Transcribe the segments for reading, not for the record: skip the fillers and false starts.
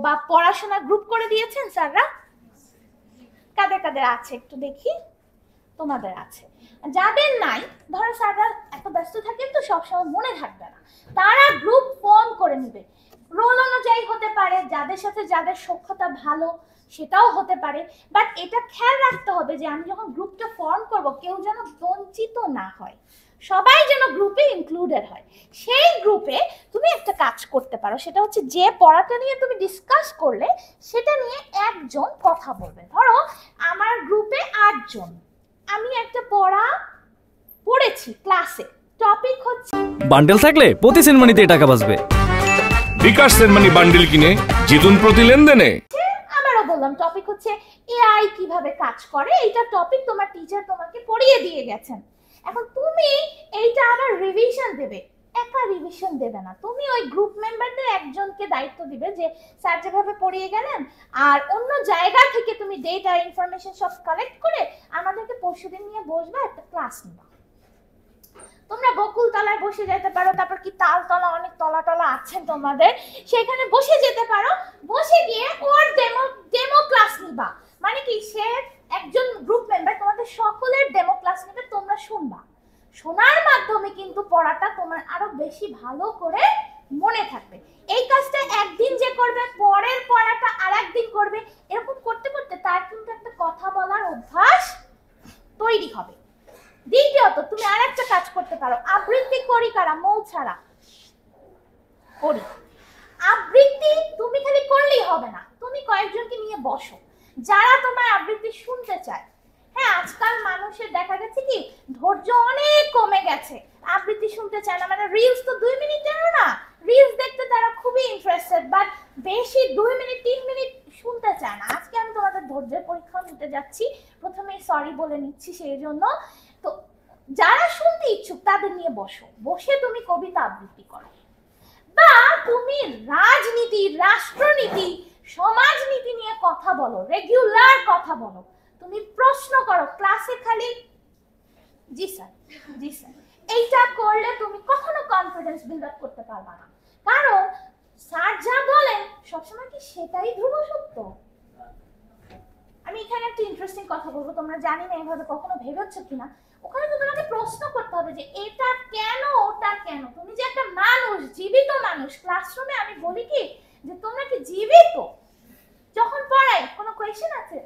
বা পড়াশোনা গ্রুপ করে দিয়েছেন স্যাররা? কাদের কাদের আছে একটু দেখি। তোমাদের আছে। যাদের নাই, ধরো স্যাররা এত ব্যস্ত থাকেন তো সবসময় মনে থাকবে না, তারা গ্রুপ ফর্ম করে নেবে। রোল অনুযায়ী হতে পারে, যাদের সাথে যাদের সখ্যতা ভালো সেটাও হতে পারে। বাট এটা খেয়াল রাখতে হবে যে আমি যখন গ্রুপটা ফর্ম করব কেউ যেন বঞ্চিত না হয়, সবাই যেন গ্রুপে ইনক্লুডেড হয়। সেই গ্রুপে তুমি একটা কাজ করতে পারো, সেটা হচ্ছে যে পড়াটা নিয়ে তুমি ডিসকাস করলে সেটা নিয়ে একজন কথা বলবে। ধরো আমার গ্রুপে 8 জন, আমি একটা পড়া পড়েছি ক্লাসে, টপিক হচ্ছে বান্ডেল থাকলে প্রতি সেনমানিতে টাকা বাঁচবে। বিকাশ সেনমানি বান্ডেল কিনে জিতুন প্রতি লেনদেনে। আমারও বললাম টপিক হচ্ছে এআই কিভাবে কাজ করে, এইটা টপিক তোমার টিচার তোমাকে পড়িয়ে দিয়ে গেছেন। এখন তুমি এইটা আবার রিভিশন দেবে, একা রিভিশন দেবে না, তুমি ওই গ্রুপ মেম্বারদের একজনকে দায়িত্ব দিবে যে স্যার যেভাবে পড়িয়ে গেলেন, আর অন্য জায়গা থেকে তুমি ডেটা ইনফরমেশন সব কালেক্ট করে আমাদেরকে পরশুদিন নিয়ে বসবে, একটা ক্লাস নিবা। তোমরা বকুল তলায় বসে যেতে পারো, তারপর কি তালতলা, অনেক তলা টলা আছে তোমাদের, সেখানে বসে যেতে পারো। বসে গিয়ে ওর ডেমো ক্লাস নিবা। মানে কি, সে একজন গ্রুপ মেম্বার তোমাদের সকলের ডেমো ক্লাস নেবে, তোমরা শুনবা। শোনার মাধ্যমে কিন্তু পড়াটা তোমার আরো বেশি ভালো করে মনে থাকবে। এই কাজটা একদিন যে করবে, পরের পড়াটা আর একদিন করবে, এরকম করতে করতে তার কিন্তু একটা কথা বলার অভ্যাস তৈরি হবে। দ্বিতীয়ত তুমি আর একটা কাজ করতে পারো, আবৃত্তি করি কারা, মৌ ছাড়া করি। আবৃত্তি তুমি খালি করলেই হবে না, তুমি কয়েকজনকে নিয়ে বসো যারা তোমার আবৃত্তি শুনতে চায়। হ্যাঁ, আজকাল মানুষের দেখা গেছে কি ধৈর্য অনেক কমে গেছে, আবৃত্তি শুনতে চায় না। মানে রিলস তো 2 মিনিটেরও না, রিলস দেখতে তারা খুবই ইন্টারেস্টেড, বাট বেশি 2 মিনিট 3 মিনিট শুনতে চায় না। আজকে আমি তোমাদের ধৈর্যের পরীক্ষা নিতে যাচ্ছি, প্রথমে সরি বলে নিচ্ছি সেই জন্য। তো যারা শুনতে ইচ্ছুক তাদের নিয়ে বসো, বসে তুমি কবিতা আবৃত্তি করো, বা তুমি রাজনীতি, রাষ্ট্রনীতি, সমাজনীতি নিয়ে কথা বলো, রেগুলার কথা বলো। তুমি প্রশ্ন করো ক্লাসে, খালি জি স্যার, জি স্যার। এইটা করলে তুমি কখনো কনফিডেন্স বিল্ড আপ করতে পারবা না, কারণ স্যার যা বলেন সবসময় কি সেটাই ধ্রুব সত্য? আমি এখানে একটা ইন্টারেস্টিং কথা বলবো, তোমরা জানি না এভাবে কখনো ভেবেছো কিনা। ওখানে তো তোমাকে প্রশ্ন করতে হবে যে এটা কেন, ওটা কেন। তুমি যে একটা মানুষ, জীবিত মানুষ, ক্লাসরুমে আমি বলি কি যে তোমরা কি জীবিত? যখন পড়াই কোনো কোয়েশ্চেন আছে,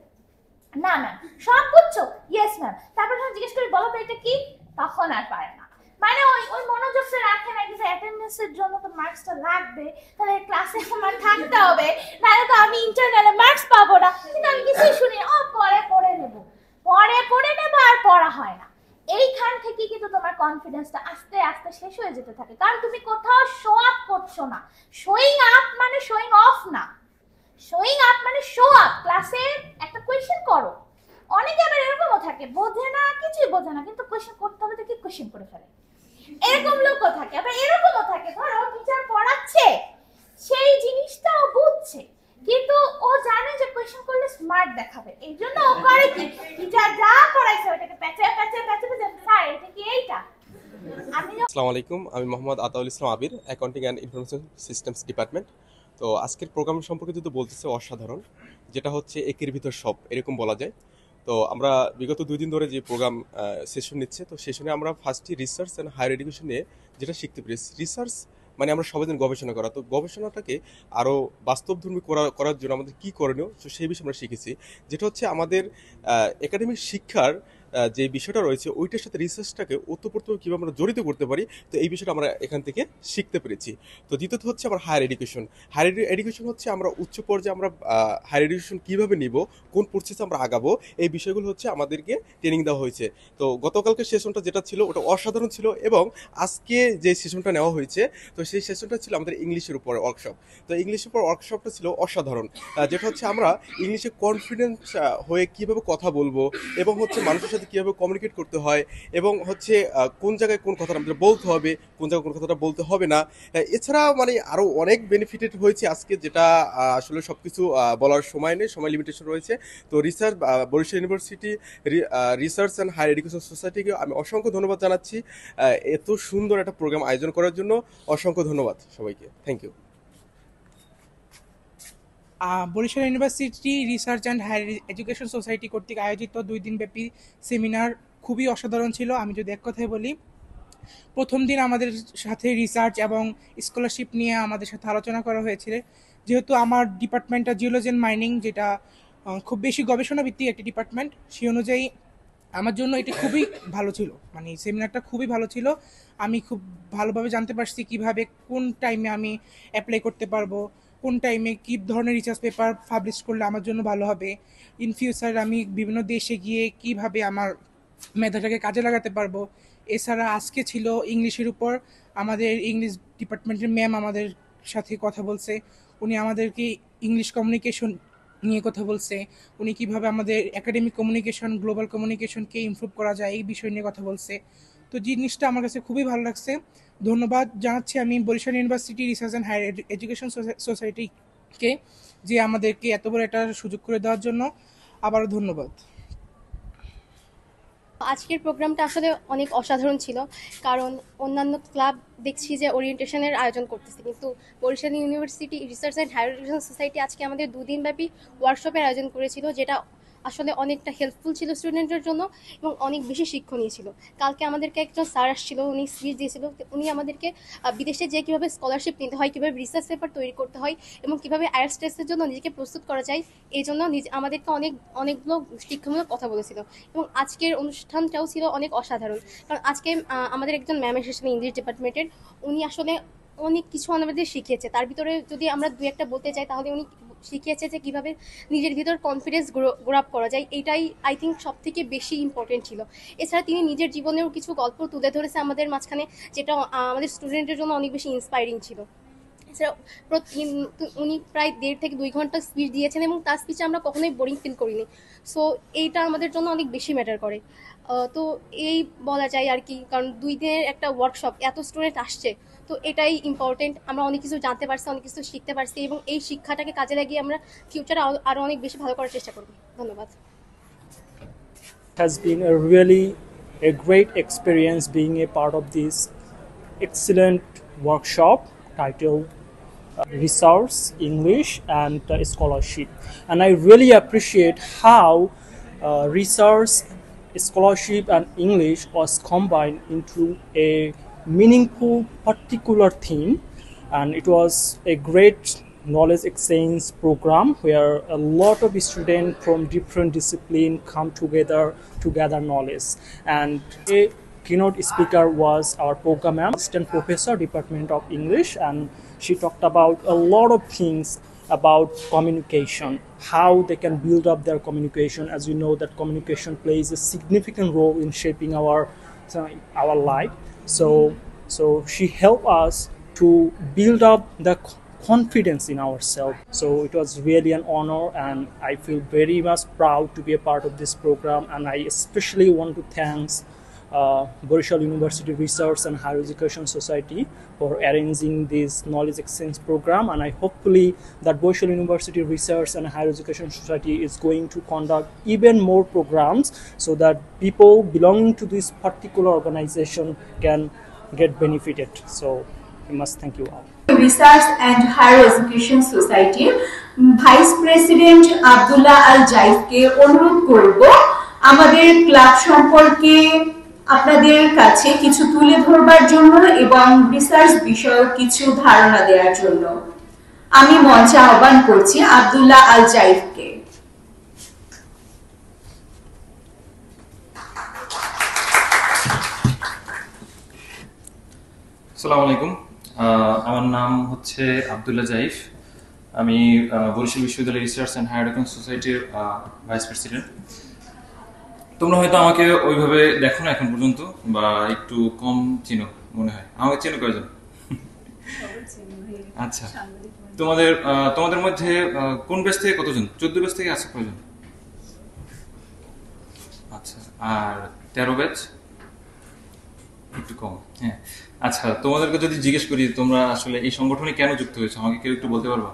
না ম্যাম, সব বুঝছো, ইয়েস ম্যাম, তারপর যখন জিজ্ঞেস করি বলো তো এটা কি, তখন আর পারে না। মানে ওই মনোযোগটা রাখে না, কিন্তু অ্যাটেন্ডেন্সের জন্য তো মার্কসটা লাগবে, তাহলে ক্লাসে আমার থাকতে হবে, নাহলে তো আমি ইন্টারনালে মার্কস পাবো না। কিন্তু আমি কিছুই শুনি না, পরে পড়ে নেব, আর পড়া হয় না। এইখান থেকে কিন্তু তোমার কনফিডেন্সটা আস্তে আস্তে শেষ হয়ে যেতে থাকে, কারণ তুমি কোথাও শো আপ করছো না। শোয়িং আপ মানে শোয়িং অফ না, শোয়িং আপ মানে শো আপ। ক্লাসে একটা কোয়েশ্চেন করো, অনেকে আবার এরকমও থাকে বোঝে না, কিছুই বোঝে না, কিন্তু কোয়েশ্চেন করতে হবে তো কি কোয়েশ্চেন করে ফেলে, এরকম লোকও থাকে। আবার এরকমও থাকে, ধরো টিচার পড়াচ্ছে, সেই জিনিসটাও বুঝছে, কিন্তু ও জানে যে কোয়েশ্চেন করলে স্মার্ট দেখাবে, এই জন্য ও করে কি, টিচার যা পড়াইছে ওটাকে প্যাচে প্যাচে প্যাচে প্যাচে, স্যার এটা কি এইটা। আসসালামু আলাইকুম, আমি Mohammad Ataul Islam Abir, accounting and information systems department. তো আজকের প্রোগ্রাম সম্পর্কে যদি বলতেছে অসাধারণ, যেটা হচ্ছে একের ভিতর সব, এরকম বলা যায়। তো আমরা বিগত 2 দিন ধরে যে প্রোগ্রাম সেশন নিচ্ছে, তো সেশনে আমরা ফার্স্টই রিসার্চ অ্যান্ড হায়ার এডুকেশন নিয়ে যেটা শিখতে পেরেছি। রিসার্চ মানে আমরা সবাই দিন গবেষণা করা, তো গবেষণাটাকে আরও বাস্তবধর্মী করার জন্য আমাদের কী করণীয়, তো সেই বিষয়ে আমরা শিখেছি। যেটা হচ্ছে আমাদের একাডেমিক শিক্ষার যে বিষয়টা রয়েছে ওইটার সাথে রিসার্চটাকে ওতপ্রোতভাবে কীভাবে আমরা জড়িত করতে পারি, তো এই বিষয়টা আমরা এখান থেকে শিখতে পেরেছি। তো দ্বিতীয়ত হচ্ছে আমার হায়ার এডুকেশন। হায়ার এডুকেশন হচ্ছে আমরা উচ্চ পর্যায়ে আমরা হায়ার এডুকেশন কীভাবে নিব, কোন প্রসেসে আমরা আগাবো, এই বিষয়গুলো হচ্ছে আমাদেরকে ট্রেনিং দেওয়া হয়েছে। তো গতকালকে সেশনটা যেটা ছিল ওটা অসাধারণ ছিল, এবং আজকে যে সেশনটা নেওয়া হয়েছে তো সেই সেশনটা ছিল আমাদের ইংলিশের উপর ওয়ার্কশপ। তো ইংলিশের উপর ওয়ার্কশপটা ছিল অসাধারণ, যেটা হচ্ছে আমরা ইংলিশে কনফিডেন্স হয়ে কীভাবে কথা বলবো, এবং হচ্ছে মানুষের সাথে কীভাবে কমিউনিকেট করতে হয়, এবং হচ্ছে কোন জায়গায় কোন কথাটা আমাদের বলতে হবে, কোন জায়গায় কোন কথাটা বলতে হবে না। এছাড়া মানে আরও অনেক বেনিফিটেড হয়েছে আজকে, যেটা আসলে সব কিছু বলার সময় নেই, সময় লিমিটেশন রয়েছে। তো research Barishal University Research and Higher Education সোসাইটিকে আমি অসংখ্য ধন্যবাদ জানাচ্ছি এত সুন্দর একটা প্রোগ্রাম আয়োজন করার জন্য। অসংখ্য ধন্যবাদ সবাইকে, thank you. Barishal University Research and Higher Education Society কর্তৃক আয়োজিত 2 দিনব্যাপী সেমিনার খুবই অসাধারণ ছিল। আমি যদি এক কথায় বলি, প্রথম দিন আমাদের সাথে রিসার্চ এবং স্কলারশিপ নিয়ে আমাদের সাথে আলোচনা করা হয়েছিল। যেহেতু আমার ডিপার্টমেন্টটা জিওলজি অ্যান্ড মাইনিং, যেটা খুব বেশি গবেষণা ভিত্তিক একটি ডিপার্টমেন্ট, সেই অনুযায়ী আমার জন্য এটা খুবই ভালো ছিল, মানে সেমিনারটা খুবই ভালো ছিল। আমি খুব ভালোভাবে জানতে পারছি কিভাবে কোন টাইমে আমি অ্যাপ্লাই করতে পারবো, কোন টাইমে কী ধরনের রিসার্চ পেপার পাবলিশ করলে আমার জন্য ভালো হবে, ইন ফিউচার আমি বিভিন্ন দেশে গিয়ে কিভাবে আমার মেধাটাকে কাজে লাগাতে পারবো। এছাড়া আজকে ছিল ইংলিশের উপর, আমাদের ইংলিশ ডিপার্টমেন্টের ম্যাম আমাদের সাথে কথা বলছে। উনি আমাদেরকে ইংলিশ কমিউনিকেশন নিয়ে কথা বলছে, উনি কিভাবে আমাদের একাডেমিক কমিউনিকেশন, গ্লোবাল কমিউনিকেশনকে ইমপ্রুভ করা যায় এই বিষয় নিয়ে কথা বলছে। তো জিনিসটা আমার কাছে খুবই ভালো লাগছে। ধন্যবাদ জানাচ্ছি আমি Barishal University Research and Higher Education সোসাইটিকে, যে আমাদেরকে এত বড় একটা সুযোগ করে দেওয়ার জন্য আবারও ধন্যবাদ। আজকের প্রোগ্রামটা আসলে অনেক অসাধারণ ছিল, কারণ অন্যান্য ক্লাব দেখছি যে ওরিয়েন্টেশনের আয়োজন করতেছে, কিন্তু Barishal University Research and Higher Education Society আজকে আমাদের 2 দিনব্যাপী ওয়ার্কশপের আয়োজন করেছিল, যেটা আসলে অনেকটা হেল্পফুল ছিল স্টুডেন্টদের জন্য এবং অনেক বেশি শিক্ষণীয় ছিল। কালকে আমাদেরকে একজন স্যার আসছিল, উনি স্পিচ দিয়েছিল। উনি আমাদেরকে বিদেশে যেয়ে কীভাবে স্কলারশিপ নিতে হয়, কীভাবে রিসার্চ পেপার তৈরি করতে হয় এবং কীভাবে আইএলটিএস টেস্টের জন্য নিজেকে প্রস্তুত করা যায়, এই জন্য আমাদেরকে অনেকগুলো শিক্ষামূলক কথা বলেছিল। এবং আজকের অনুষ্ঠানটাও ছিল অনেক অসাধারণ, কারণ আজকে আমাদের একজন ম্যাম এসেছিলেন ইংলিশ ডিপার্টমেন্টের। উনি আসলে অনেক কিছু আমাদের শিখিয়েছে। তার ভিতরে যদি আমরা 2-1টা বলতে চাই, তাহলে উনি শিখিয়েছে যে কীভাবে নিজের ভিতর কনফিডেন্স গ্রো আপ করা যায়। এইটাই আই থিঙ্ক সব থেকে বেশি ইম্পর্টেন্ট ছিল। এছাড়া তিনি নিজের জীবনেও কিছু গল্প তুলে ধরেছে আমাদের মাঝখানে, যেটা আমাদের স্টুডেন্টের জন্য অনেক বেশি ইন্সপায়ারিং ছিল। এছাড়া উনি প্রায় 1.5 থেকে 2 ঘন্টা স্পিচ দিয়েছেন এবং তার স্পিচে আমরা কখনোই বোরিং ফিল করিনি। সো এইটা আমাদের জন্য অনেক বেশি ম্যাটার করে। তো এই বলা যায় আর কি, কারণ 2 দিনের একটা ওয়ার্কশপ, এত স্টুডেন্ট আসছে, তো এটাই ইম্পর্টেন্ট। আমরা অনেক কিছু জানতে পারছি, অনেক কিছু শিখতে পারছি এবং এই শিক্ষাটাকে কাজে লাগিয়ে আমরা ফিউচারে আরও অনেক বেশি ভালো করার চেষ্টা করব। ধন্যবাদ। Has been a really a great experience being a part of this excellent workshop titled Resource English and Scholarship, and I really appreciate how resource, scholarship and English was combined into a meaningful particular theme, and it was a great knowledge exchange program where a lot of students from different disciplines come together to gather knowledge. And a keynote speaker was our program assistant professor, Department of English, and she talked about a lot of things about communication, how they can build up their communication. As you know, that communication plays a significant role in shaping our life. So she helped us to build up the confidence in ourselves. So it was really an honor, and I feel very much proud to be a part of this program. And I especially want to thank Borishal University Research and Higher Education Society for arranging this knowledge exchange program. And I hopefully that Borishal University Research and Higher Education Society is going to conduct even more programs so that people belonging to this particular organization can get benefited. So I must thank you all. Research and Higher Education Society vice president Abdullah Al জাইফকে অনুরোধ করব আমাদের club সম্পর্কে আপনাদের কাছে কিছু তুলে ধরবার জন্য এবং রিসার্চ বিষয়ক কিছু ধারণা দেওয়ার জন্য। আমি মঞ্চে আহ্বান করছি আব্দুল্লাহ আল জাইফকে। আসসালামু আলাইকুম, আমার নাম হচ্ছে আব্দুল্লাহ জাইফ। আমি বরিশাল বিশ্ববিদ্যালয় রিসার্চ অ্যান্ড হায়ার এডুকেশন সোসাইটির ভাইস প্রেসিডেন্ট। তোমরা হয়তো আমাকে ওইভাবে দেখো না এখন পর্যন্ত, বা একটু কম চিনো মনে হয়। আমাকে চেনো কয়জন? আচ্ছা, তোমাদের মধ্যে কোন ব্যাচ থেকে কতজন? 14 ব্যাচ থেকে আছে কয়জন? আচ্ছা, আর 13 ব্যাচ একটু কম। হ্যাঁ, আচ্ছা, তোমাদেরকে যদি জিজ্ঞেস করি তোমরা আসলে এই সংগঠনে কেন যুক্ত হয়েছে, আমাকে কেউ একটু বলতে পারবা?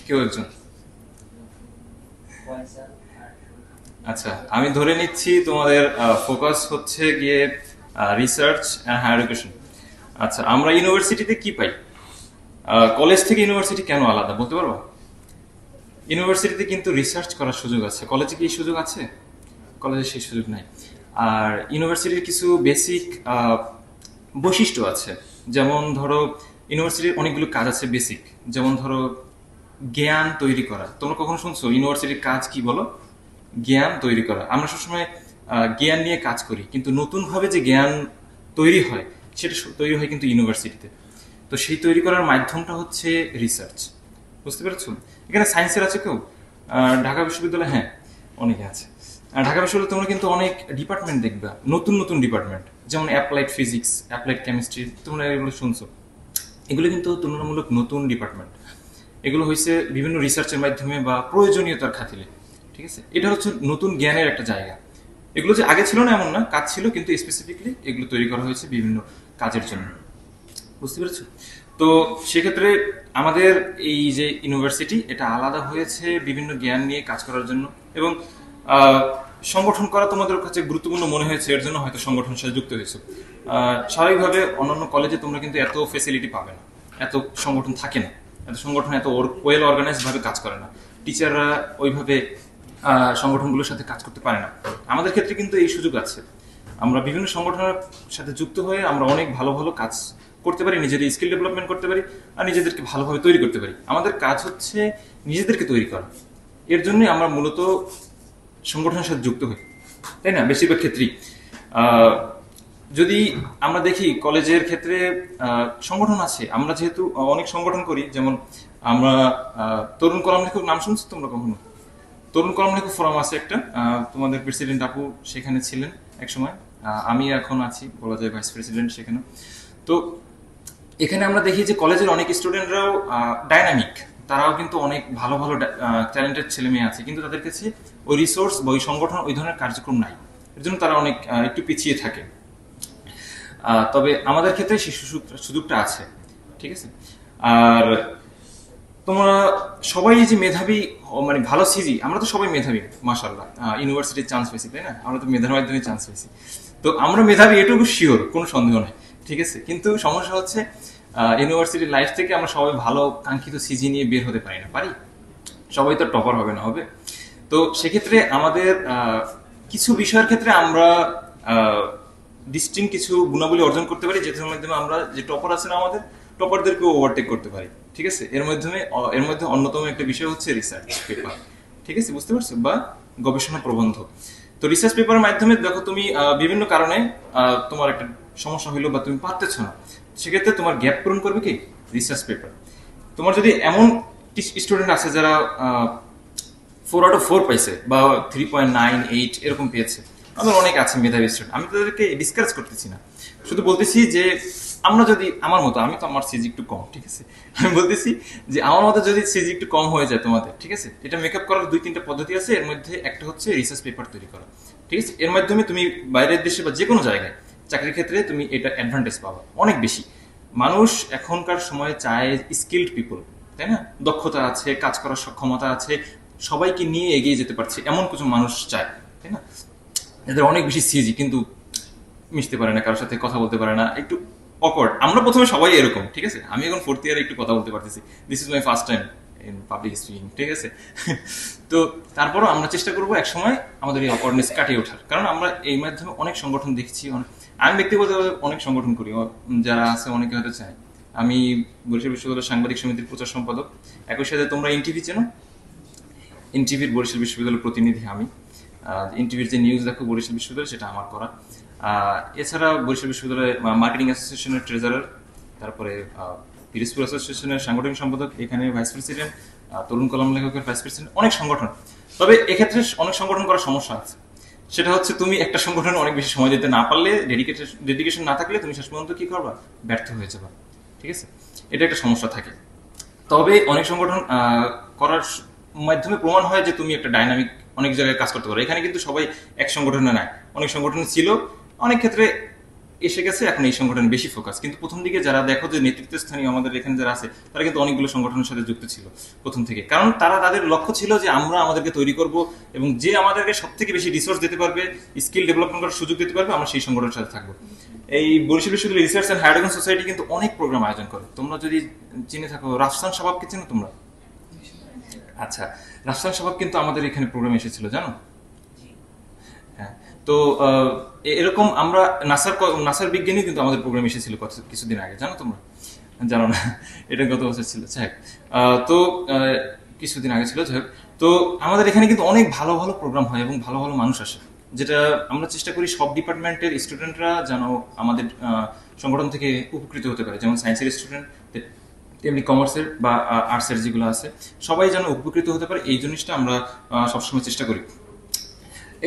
কেউ একজন? আচ্ছা, আমি ধরে নিচ্ছি তোমাদের ফোকাস হচ্ছে গিয়ে রিসার্চ অ্যান্ড হায়ার এডুকেশন। আচ্ছা, আমরা ইউনিভার্সিটিতে কি পাই? কলেজ থেকে ইউনিভার্সিটি কেন আলাদা বলতে পারবা? ইউনিভার্সিটিতে কিন্তু রিসার্চ করার সুযোগ আছে, কলেজে কি এই সুযোগ আছে? কলেজে সেই সুযোগ নাই। আর ইউনিভার্সিটির কিছু বেসিক বৈশিষ্ট্য আছে, যেমন ধরো ইউনিভার্সিটির অনেকগুলো কাজ আছে বেসিক, যেমন ধরো জ্ঞান তৈরি করা। তোমরা কখনো শুনছো ইউনিভার্সিটির কাজ কি? বলো, জ্ঞান তৈরি করা। আমরা সবসময় জ্ঞান নিয়ে কাজ করি, কিন্তু নতুনভাবে যে জ্ঞান তৈরি হয় সেটা তৈরি হয় কিন্তু ইউনিভার্সিটিতে। তো সেই তৈরি করার মাধ্যমটা হচ্ছে রিসার্চ। বুঝতে পেরেছো? এখানে সায়েন্সের আছে কেউ? ঢাকা বিশ্ববিদ্যালয়, হ্যাঁ অনেকে আছে। ঢাকা বিশ্ববিদ্যালয়ে তোমরা কিন্তু অনেক ডিপার্টমেন্ট দেখবা, নতুন নতুন ডিপার্টমেন্ট, যেমন অ্যাপ্লাইড ফিজিক্স, অ্যাপ্লাইড কেমিস্ট্রি, তোমরা এগুলো শুনছো। এগুলো কিন্তু তুলনামূলক নতুন ডিপার্টমেন্ট। এগুলো হয়েছে বিভিন্ন রিসার্চের মাধ্যমে বা প্রয়োজনীয়তার খাতিরে। ঠিক আছে, এটা হচ্ছে নতুন জ্ঞানের একটা জায়গা। এগুলো যে আগে ছিল না এমন না, কাজ ছিল, কিন্তু স্পেসিফিকলি এগুলো তৈরি করা হয়েছে বিভিন্ন কাজের জন্য। বুঝতে পেরেছো? তো সেক্ষেত্রে আমাদের এই যে ইউনিভার্সিটি, এটা আলাদা হয়েছে বিভিন্ন জ্ঞান নিয়ে কাজ করার জন্য, এবং সংগঠন করা তোমাদের কাছে গুরুত্বপূর্ণ মনে হয়েছে, এর জন্য হয়তো সংগঠনের সাথে যুক্ত হয়েছে। স্বাভাবিকভাবে অন্যান্য কলেজে তোমরা কিন্তু এত ফেসিলিটি পাবে না, এত সংগঠন থাকে না, এত সংগঠন এত ওয়েল অর্গানাইজড ভাবে কাজ করে না, টিচাররা ওইভাবে সংগঠনগুলোর সাথে কাজ করতে পারে না। আমাদের ক্ষেত্রে কিন্তু এই সুযোগ আছে, আমরা বিভিন্ন সংগঠনের সাথে যুক্ত হয়ে আমরা অনেক ভালো ভালো কাজ করতে পারি, নিজেদের স্কিল ডেভেলপমেন্ট করতে পারি, আর নিজেদেরকে ভালোভাবে তৈরি করতে পারি। আমাদের কাজ হচ্ছে নিজেদেরকে তৈরি করা, এর জন্য আমরা মূলত সংগঠনের সাথে যুক্ত হই, তাই না? বেশিরভাগ ক্ষেত্রেই যদি আমরা দেখি কলেজের ক্ষেত্রে সংগঠন আছে, আমরা যেহেতু অনেক সংগঠন করি, যেমন আমরা তরুণ কলাম লেখক, নাম শুনছো তোমরা কখনো? তরুণ কলাম লেখক ফোরাম আছে একটা, তোমাদের প্রেসিডেন্ট আপু সেখানে ছিলেন এক সময়, আমি এখন আছি বলা যায় ভাইস প্রেসিডেন্ট সেখানে। তো এখানে আমরা দেখি যে কলেজের অনেক স্টুডেন্টরাও ডাইনামিক, তারাও কিন্তু অনেক ভালো ভালো ট্যালেন্টেড ছেলে মেয়ে আছে, কিন্তু তাদের কাছে ওই রিসোর্স বা ওই সংগঠন, ওই ধরনের কার্যক্রম নাই, এর জন্য তারা অনেক একটু পিছিয়ে থাকে। তবে আমাদের ক্ষেত্রে সেই সুযোগটা আছে। ঠিক আছে, আর তোমরা সবাই যে মেধাবী, মানে ভালো সিজি, আমরা তো সবাই মেধাবী মাশাআল্লাহ, ইউনিভার্সিটির চান্স পেয়েছি, তাই না? আমরা তো মেধার মাধ্যমে চান্স পেয়েছি, তো আমরা মেধাবী এটুকু শিওর, কোনো সন্দেহ নেই। ঠিক আছে, কিন্তু সমস্যা হচ্ছে ইউনিভার্সিটির লাইফ থেকে আমরা সবাই ভালো কাঙ্ক্ষিত সিজি নিয়ে বের হতে পারি না, পারি? সবাই তো টপার হবে না, হবে? তো সেক্ষেত্রে আমাদের কিছু বিষয়ের ক্ষেত্রে আমরা ডিস্টিংক্ট কিছু গুণাবলী অর্জন করতে পারি, যেটার মাধ্যমে আমরা যে টপার আছে না আমাদের, টপারদেরকেও ওভারটেক করতে পারি। ঠিক আছে, এর মধ্যে অন্যতম একটা বিষয় হচ্ছে রিসার্চ পেপার। ঠিক আছে, বুঝতে পারছো? বা গবেষণা প্রবন্ধ। তো রিসার্চ পেপারের মাধ্যমে দেখো তুমি বিভিন্ন কারণে তোমার একটা সমস্যা হইলো বা তুমি পারতেছো না, সেক্ষেত্রে তোমার গ্যাপ পূরণ করবে কি? Research paper. তোমার যদি এমন স্টুডেন্ট আছে যারা 4 out of 4 পাইছে বা 3.98 এরকম পেয়েছে, আমার অনেক আছে মেধাবী স্টুডেন্ট, আমি তাদেরকে ডিসকারেজ করতেছি না, শুধু বলতেছি যে আমরা যদি আমার মতো, আমি তো আমার সিজি একটু কম, ঠিক আছে, আমি বলতেছি যে আমার মতো যদি সিজি একটু কম হয়ে যায় তোমাদের, ঠিক আছে, এটা মেকআপ করার 2-3টা পদ্ধতি আছে, এর মধ্যে একটা হচ্ছে রিসার্চ পেপার তৈরি করা। ঠিক আছে, এর মাধ্যমে তুমি বাইরের দেশে বা যে কোনো জায়গায় চাকরির ক্ষেত্রে তুমি এটা অ্যাডভান্টেজ পাবা অনেক বেশি। মানুষ এখনকার সময়ে চায় স্কিলড পিপল, তাই না? দক্ষতা আছে, কাজ করার সক্ষমতা আছে, সবাইকে নিয়ে এগিয়ে যেতে পারছে এমন কিছু মানুষ চায়, তাই না? এদের অনেক বেশি সিজি, কিন্তু মিশতে পারে না, কারোর সাথে কথা বলতে পারে না, একটু অকওয়ার্ড। আমরা প্রথমে সবাই এরকম, ঠিক আছে, আমি এখন 4th ইয়ারে একটু কথা বলতে পারতেছি, this is my first time in public speaking, ঠিক আছে। তো তারপরও আমরা চেষ্টা করবো এক সময় আমাদের এই অকওয়ার্ডনেস কাটিয়ে ওঠার, কারণ আমরা এই মাধ্যমে অনেক সংগঠন দেখছি, আমি ব্যক্তিগতভাবে অনেক সংগঠন করি, যারা আছে অনেকে হয়তো চায়। আমি বরিশাল বিশ্ববিদ্যালয়ের সাংবাদিক সমিতির প্রচার সম্পাদক, একই সাথে তোমরা এনটিভি চেনো, এনটিভির বরিশাল বিশ্ববিদ্যালয়ের প্রতিনিধি আমি, এনটিভির যে নিউজ দেখো বরিশাল বিশ্ববিদ্যালয়, সেটা আমার করা। এছাড়া বরিশাল বিশ্ববিদ্যালয়ের মার্কেটিং অ্যাসোসিয়েশনের ট্রেজারার, তারপরে পিরিজপুর অ্যাসোসিয়েশনের সাংগঠনিক সম্পাদক, এখানে ভাইস প্রেসিডেন্ট, তরুণ কলাম লেখকের ভাইস প্রেসিডেন্ট, অনেক সংগঠন। তবে এক্ষেত্রে অনেক সংগঠন করার সমস্যা আছে, সেটা হচ্ছে তুমি একটা সংগঠনে অনেক বেশি সময় দিতে না পারলে, ডেডিকেশন না থাকলে তুমি শেষ পর্যন্ত কি করবা? ব্যর্থ হয়ে যাবা, ঠিক আছে, এটা একটা সমস্যা থাকে। তবে অনেক সংগঠন করার মাধ্যমে প্রমাণ হয় যে তুমি একটা ডাইনামিক অনেক জায়গায় কাজ করতে পারো। এখানে কিন্তু সবাই এক সংগঠনে নাই, অনেক সংগঠন ছিল, অনেক ক্ষেত্রে এসে গেছে, এখন এই সংগঠনে বেশি ফোকাস। কিন্তু প্রথম দিকে যারা দেখো যে নেতৃত্বস্থানীয় আমাদের এখানে যারা আছে, তারা কিন্তু অনেকগুলো সংগঠনের সাথে যুক্ত ছিল প্রথম থেকে, কারণ তাদের লক্ষ্য ছিল যে আমরা আমাদেরকে তৈরি করব এবং যে আমাদেরকে সব থেকে বেশি রিসোর্স দিতে পারবে, স্কিল ডেভেলপমেন্ট করার সুযোগ দিতে পারবে, আমরা সেই সংগঠনের সাথে থাকবো। এই বরিশাল বিশ্ববিদ্যালয় Research and Higher Education Society কিন্তু অনেক প্রোগ্রাম আয়োজন করে। তোমরা যদি চিনে থাকো, রাফসান শাবাবকে চিনো তোমরা? আচ্ছা, রাফসান শাবাব কিন্তু আমাদের এখানে প্রোগ্রামে এসেছিল, জানো? হ্যাঁ, তো এরকম আমরা নাসার বিজ্ঞানী কিন্তু আমাদের প্রোগ্রামে এসেছিল কিছুদিন আগে, জানো তোমরা? জানো না, এটা গত বছর ছিল। যাই তো কিছুদিন আগে ছিল। যাই তো আমাদের এখানে কিন্তু অনেক ভালো ভালো প্রোগ্রাম হয় এবং ভালো ভালো মানুষ আসে, যেটা আমরা চেষ্টা করি সব ডিপার্টমেন্টের স্টুডেন্টরা যেন আমাদের সংগঠন থেকে উপকৃত হতে পারে। যেমন সায়েন্সের স্টুডেন্ট, তেমনি কমার্সের বা আর্টসের যেগুলো আছে, সবাই যেন উপকৃত হতে পারে, এই জিনিসটা আমরা সবসময় চেষ্টা করি।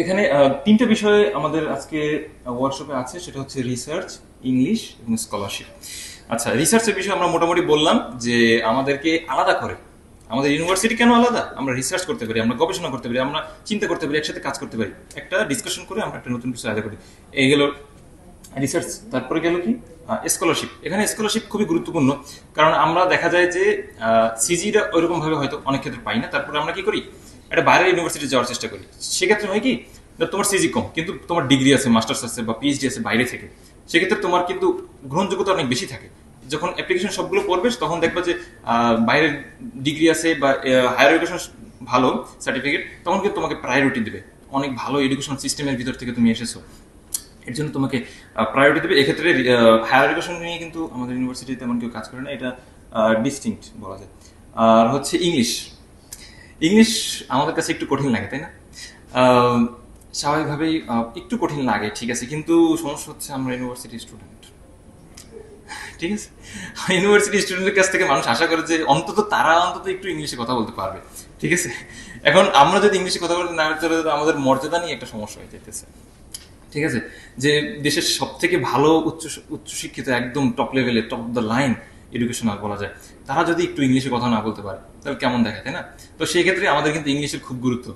এখানে 3টে বিষয়ে আমাদের আজকে ওয়ার্কশপে আছে, সেটা হচ্ছে রিসার্চ, ইংলিশ এবং স্কলারশিপ। আচ্ছা, রিসার্চের বিষয়ে আমরা মোটামুটি বললাম যে আমাদেরকে আলাদা করে, আমাদের ইউনিভার্সিটি কেন আলাদা, আমরা রিসার্চ করতে পারি, আমরা গবেষণা করতে পারি, আমরা চিন্তা করতে পারি, একসাথে কাজ করতে পারি, একটা ডিসকাশন করে আমরা একটা নতুন কিছু আলাদা করি। এই গেল রিসার্চ। তারপরে গেল কি স্কলারশিপ। এখানে স্কলারশিপ খুবই গুরুত্বপূর্ণ, কারণ আমরা দেখা যায় যে সিজিটা ওইরকম ভাবে হয়তো অনেক ক্ষেত্রে পাই না। তারপরে আমরা কি করি, একটা বাইরের ইউনিভার্সিটি যাওয়ার চেষ্টা করি। সেক্ষেত্রে হয় কি, তোমার সিজি কম কিন্তু তোমার ডিগ্রি আছে, মাস্টার্স আছে বা পিএইচডি আছে বাইরে থেকে, সেক্ষেত্রে তোমার কিন্তু গ্রহণযোগ্যতা অনেক বেশি থাকে। যখন অ্যাপ্লিকেশন সবগুলো পড়বে তখন দেখবা যে বাইরের ডিগ্রি আছে বা হায়ার এডুকেশন ভালো সার্টিফিকেট, তখন কিন্তু তোমাকে প্রায়োরিটি দেবে। অনেক ভালো এডুকেশন সিস্টেমের ভিতর থেকে তুমি এসেছো, এর জন্য তোমাকে প্রায়োরিটি দেবে। এক্ষেত্রে হায়ার এডুকেশন নিয়ে কিন্তু আমাদের ইউনিভার্সিটি তেমন কেউ কাজ করে না, এটা ডিস্টিংক্ট বলা যায়। আর হচ্ছে ইংলিশ। ইংলিশ আমাদের কাছে একটু কঠিন লাগে, তাই না? স্বাভাবিকভাবেই একটু কঠিন লাগে, ঠিক আছে, কিন্তু সমস্যা হচ্ছে আমরা ইউনিভার্সিটি স্টুডেন্ট, ঠিক আছে? ইউনিভার্সিটি স্টুডেন্টের কাছ থেকে মানুষ আশা করে যে তারা অন্তত একটু ইংলিশে কথা বলতে পারবে, ঠিক আছে? এখন আমরা যদি ইংলিশে কথা বলতে না পারি, আমাদের মর্যাদা নিয়ে একটা সমস্যা হয়ে যেতেছে, ঠিক আছে? যে দেশের সব থেকে ভালো উচ্চশিক্ষিত, একদম টপ লেভেলে, top of the line educational বলা যায়, তারা যদি একটু ইংলিশে কথা না বলতে পারে তাহলে কেমন দেখায়, তাই না? তো সেই ক্ষেত্রে আমাদের কিন্তু ইংলিশের খুব গুরুত্ব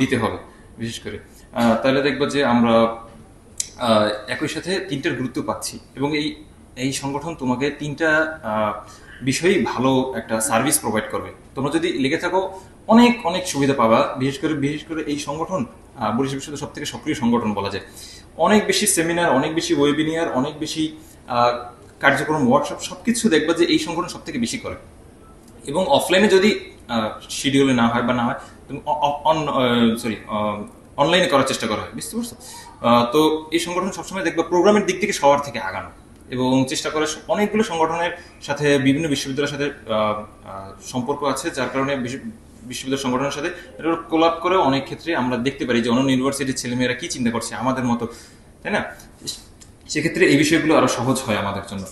দিতে হবে বিশেষ করে। তাহলে দেখবো যে আমরা একই সাথে 3টার গুরুত্ব পাচ্ছি, এবং এই সংগঠন তোমাকে 3টা বিষয়ই ভালো একটা সার্ভিস প্রোভাইড করবে। তোমরা যদি লেগে থাকো অনেক অনেক সুবিধা পাবা। বিশেষ করে এই সংগঠন বরিশাল বিশ্ববিদ্যালয়ের সব থেকে সক্রিয় সংগঠন বলা যায়। অনেক বেশি সেমিনার, অনেক বেশি ওয়েবিনার, অনেক বেশি কার্যক্রম, ওয়ার্কশপ, সবকিছু দেখবা যে এই সংগঠন সব থেকে বেশি করে। এবং অফলাইনে যদি শিডিউলে না হয় বা না হয়, তুমি অনলাইনে করার চেষ্টা করা হয়, বুঝতে পারছো? তো এই সংগঠন সবসময় দেখবা প্রোগ্রামের দিক থেকে সবার থেকে আগানো, এবং চেষ্টা করে অনেকগুলো সংগঠনের সাথে, বিভিন্ন বিশ্ববিদ্যালয়ের সাথে সম্পর্ক আছে, যার কারণে বিশ্ববিদ্যালয় সংগঠনের সাথে কোলাপ করে অনেক ক্ষেত্রে আমরা দেখতে পারি যে অন্য ইউনিভার্সিটির ছেলেমেয়েরা কি চিন্তা করছে আমাদের মতো, তাই না? সেক্ষেত্রে এই বিষয়গুলো আরো সহজ হয় আমাদের জন্য।